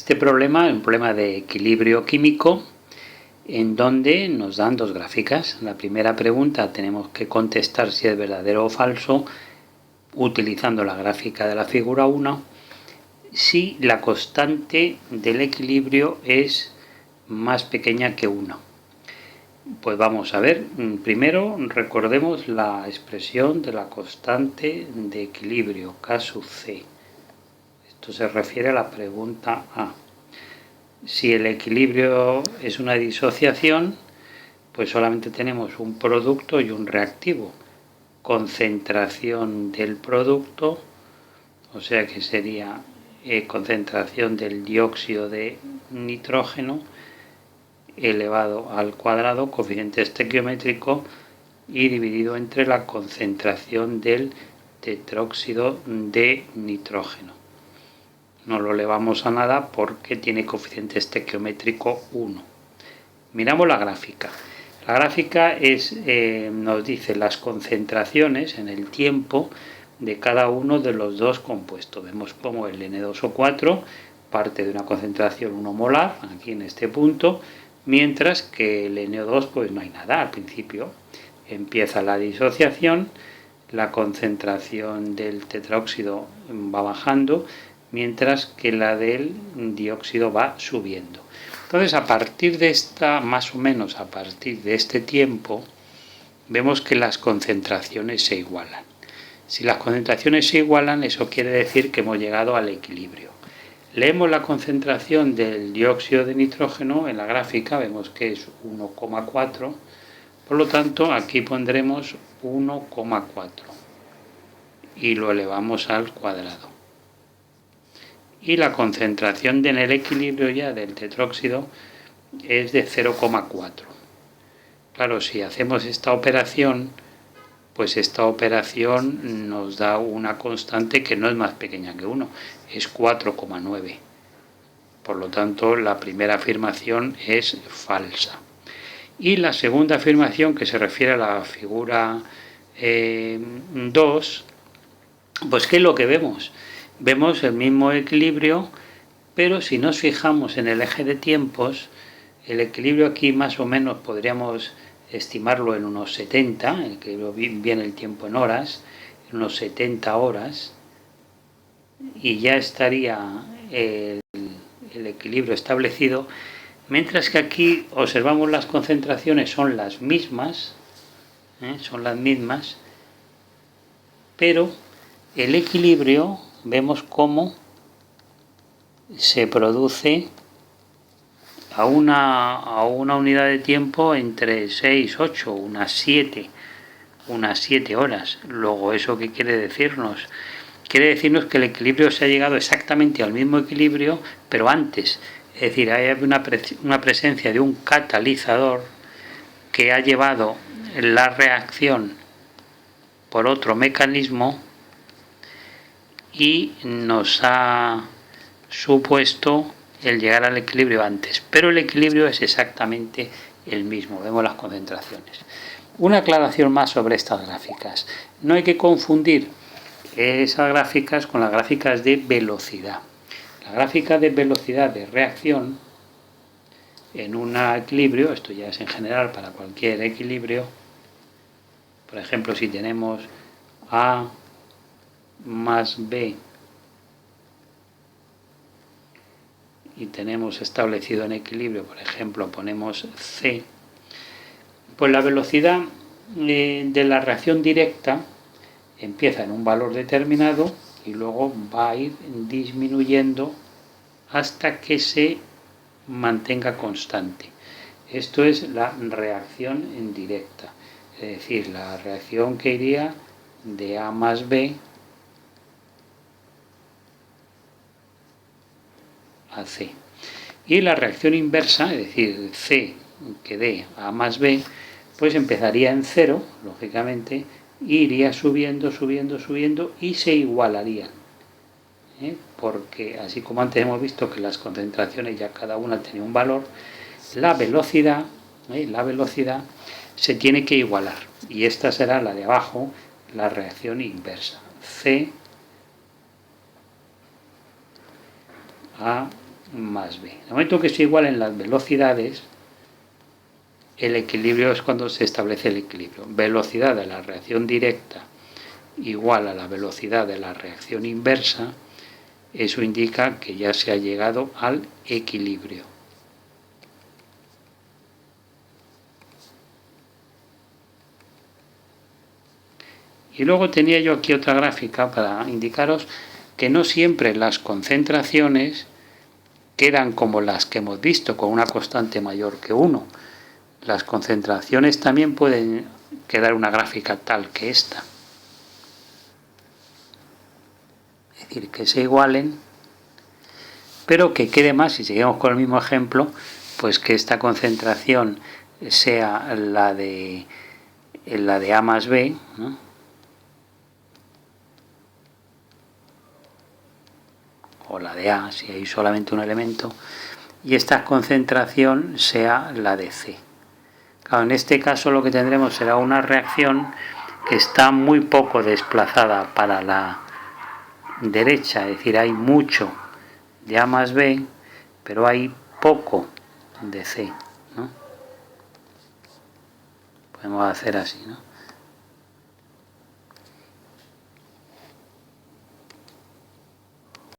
Este problema es un problema de equilibrio químico en donde nos dan dos gráficas. La primera pregunta tenemos que contestar si es verdadero o falso utilizando la gráfica de la figura 1, si la constante del equilibrio es más pequeña que 1. Pues vamos a ver, primero recordemos la expresión de la constante de equilibrio, K sub C. Esto se refiere a la pregunta A. Si el equilibrio es una disociación, pues solamente tenemos un producto y un reactivo. Concentración del producto, o sea que sería concentración del dióxido de nitrógeno elevado al cuadrado, coeficiente estequiométrico, y dividido entre la concentración del tetróxido de nitrógeno. No lo elevamos a nada porque tiene coeficiente estequiométrico 1. Miramos la gráfica. La gráfica nos dice las concentraciones en el tiempo de cada uno de los dos compuestos. Vemos como el N2O4 parte de una concentración 1 molar, aquí en este punto, mientras que el NO2 pues no hay nada al principio. Empieza la disociación, la concentración del tetróxido va bajando, mientras que la del dióxido va subiendo. Entonces, a partir de más o menos a partir de este tiempo, vemos que las concentraciones se igualan. Si las concentraciones se igualan, eso quiere decir que hemos llegado al equilibrio. Leemos la concentración del dióxido de nitrógeno en la gráfica, vemos que es 1,4, por lo tanto aquí pondremos 1,4 y lo elevamos al cuadrado. Y la concentración en el equilibrio ya del tetróxido es de 0,4. Claro, si hacemos esta operación, pues esta operación nos da una constante que no es más pequeña que 1, es 4,9. Por lo tanto, la primera afirmación es falsa. Y la segunda afirmación, que se refiere a la figura 2, pues ¿qué es lo que vemos? Vemos el mismo equilibrio, pero si nos fijamos en el eje de tiempos, el equilibrio aquí más o menos podríamos estimarlo en unos 70, el equilibrio viene el tiempo en horas, en unos 70 horas, y ya estaría el equilibrio establecido, mientras que aquí observamos las concentraciones son las mismas, pero el equilibrio vemos cómo se produce a una unidad de tiempo entre 6, 8, unas 7 horas. Luego, ¿eso qué quiere decirnos? Quiere decirnos que el equilibrio se ha llegado exactamente al mismo equilibrio, pero antes. Es decir, hay una presencia de un catalizador que ha llevado la reacción por otro mecanismo y nos ha supuesto el llegar al equilibrio antes, pero el equilibrio es exactamente el mismo, vemos las concentraciones. Una aclaración más sobre estas gráficas. No hay que confundir esas gráficas con las gráficas de velocidad. La gráfica de velocidad de reacción en un equilibrio, esto ya es en general para cualquier equilibrio, por ejemplo, si tenemos A más B y tenemos establecido en equilibrio, por ejemplo, ponemos C, pues la velocidad de la reacción directa empieza en un valor determinado y luego va a ir disminuyendo hasta que se mantenga constante. Esto es la reacción en directa, es decir, la reacción que iría de A más B a C. Y la reacción inversa, es decir, C que dé A más B, pues empezaría en 0, lógicamente, y iría subiendo y se igualarían. Porque así como antes hemos visto que las concentraciones ya cada una tenía un valor, la velocidad se tiene que igualar. Y esta será la de abajo, la reacción inversa. C a más B. En el momento que se igualen las velocidades, el equilibrio es cuando se establece el equilibrio. Velocidad de la reacción directa igual a la velocidad de la reacción inversa, eso indica que ya se ha llegado al equilibrio. Y luego tenía yo aquí otra gráfica para indicaros que no siempre las concentraciones quedan como las que hemos visto, con una constante mayor que 1. Las concentraciones también pueden quedar una gráfica tal que esta. Es decir, que se igualen, pero que quede más, si seguimos con el mismo ejemplo, pues que esta concentración sea la de A más B, ¿no? O la de A, si hay solamente un elemento, y esta concentración sea la de C. Claro, en este caso lo que tendremos será una reacción que está muy poco desplazada para la derecha, es decir, hay mucho de A más B, pero hay poco de C, ¿no? Podemos hacer así, ¿no?